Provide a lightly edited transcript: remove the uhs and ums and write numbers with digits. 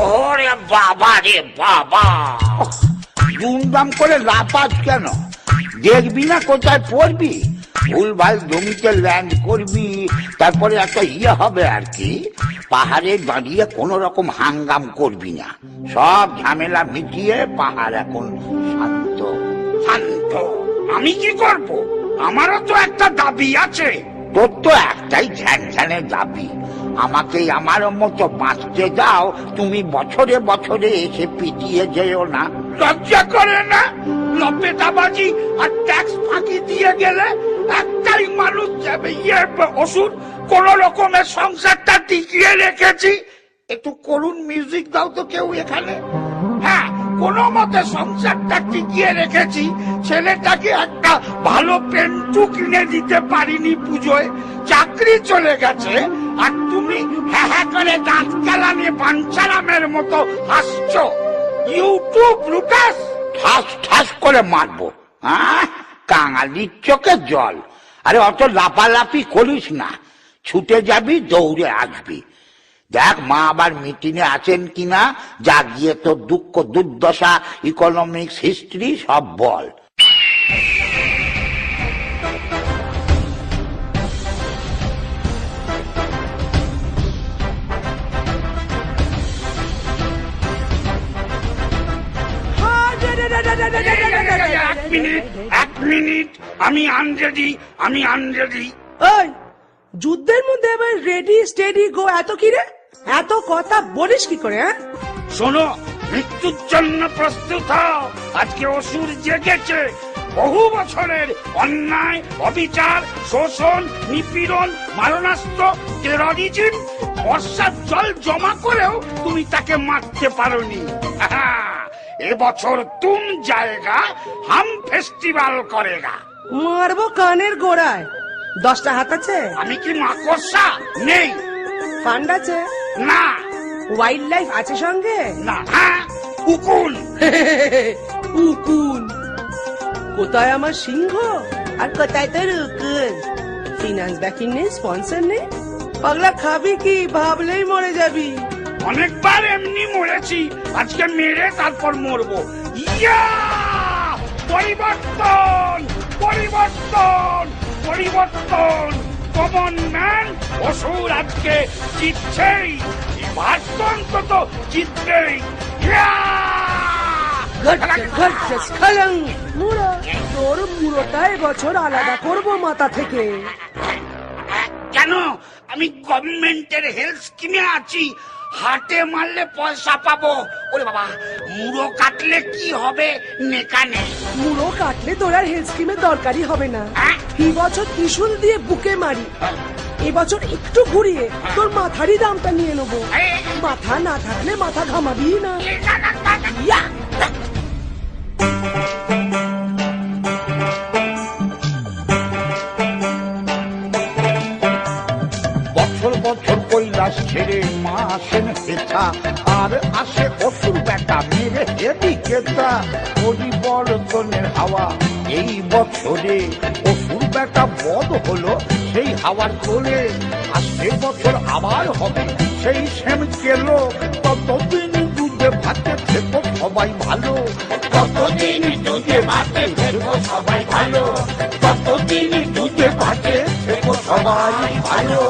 ওরে বাবা রে বাবা, দুমদাম করে লাপাস কেন? দেখবি না কোথায় পড়বি? ভুলভাল জমিতে ল্যান্ড করবি, তারপরে একটা হবে আর কি। পাহাড়ে দাঁড়িয়ে কোন রকম হাঙ্গাম করবি না, সব ঝামেলা মিটিয়ে পাহাড় এখন শান্ত। শান্ত? আমি কি করব? আমারও তো একটা দাবি আছে। তোর তো একটাই ঝ্যান ঝ্যানের দাবি, আমাকে আমার মতো বাঁচতে দাও। তুমি বছরে বছরে এসে পিটিয়ে যেও না। লজ্জা করে না? লপেটাবাজি আর ট্যাক্স ফাঁকি দিয়ে গেলে একটাই মানুষ যাবে, ওষুধ কোন রকমের সংসারটা টিকিয়ে রেখেছি। একটু করুন মিউজিক দাও তো কেউ এখানে। হ্যাঁ, কোনো মতে সংসারটা টিকিয়ে রেখেছি। ছেলেটাকে একটা ভালো পেন্টু কিনে দিতে পারিনি পুজোয়, চাকরি চলে গেছে, আর তুমি হ্যাঁ হ্যাঁ করে দাঁত কালানে বাঞ্ছারামের মতো হাসছো। YouTube Brutus. ঠাস ঠাস করে মারবো। কাঙালির চোখে জল। আরে অত লাপালাপি করিস না, ছুটে যাবি, দৌড়ে আসবি। দেখ মা আবার মিটিংয়ে আছেন কিনা, যা গিয়ে তোর দুঃখ দুর্দশা, ইকোনমিক্স, হিস্ট্রি সব বল। এক মিনিট, আমি আনরেডি, আমি আনরেডি। ওই যুদ্ধের মধ্যে এবার রেডি স্টেডি গো, এত কি রে? এত কথা বলিস কি করে? হ্যাঁ, শোনো, মৃত্যুর জন্য প্রস্তুত হও। আজকে অসুর জেগেছে। বহু বছরের অন্যায়, অবিচার, শোষণ, নিপীড়ন, মারণাস্ত্র, টেররিজম, বর্ষার জল জমা করেও তুমি তাকে মারতে পারোনি। এবছর তুম জায়গা হাম ফেস্টিভ্যাল করেগা। মারবো কানের গোড়ায়। 10টা হাত আছে? আমি কি মাকড়সা? নেই। ফান্ড আছে? না। ওয়াইল্ড লাইফ আছে সঙ্গে? না। হ্যাঁ, উকুন। উকুন? কোথায় আমার সিংহ আর কোথায় তোর উকুন? ফিনান্স ব্যাকিং নেই, স্পন্সর নেই। পাগলা খাবি কি? ভাবলেই মরে যাবি। অনেকবার এমনি মরেছি, আজকে মেরে তারপর মরবো। ইয়া! পরিবর্তন, পরিবর্তন, পরিবর্তন। কমন ম্যান অসুর আজকে জিতছেই, ভারত অন্তত জিতবেই। ইয়া! তোর মুড়োটা এবছর আলাদা করবো মাথা থেকে। কেন? আমি গভর্নমেন্টের হেলথ স্কিমে আছি, হাটে মারলে পয়সা পাবো। ওরে বাবা, মুড়ো কাটলে কি হবে? নেকা নেই। মুড়ো কাটলে তোর আর হেলথ স্কিমের দরকারই হবে না। এই বছর ত্রিশুল দিয়ে বুকে মারি, এবছর একটু ঘুরিয়ে তোর মাথারই দামটা নিয়ে নেবো। মাথা না থাকলে মাথা ঘামাবি না। ইয়া! বছর বছর কৈলাস ছেড়ে মা আসেন হেথা, আর আসে অসুর বেটা মেরে হেদি কেতা। পরিবর্তনের হাওয়া এই বছরে, অসুর বেটা বধ হলো সেই হাওয়ার তোলে। আসছে বছর আবার হবে সেই সেম কেলো। ততদিন দুধে ভাতে থেকো সবাই ভালো, ততদিন দুধে ভাতে থেকো সবাই ভালো, ততদিন দুধে ভাতে থেকো সবাই ভালো।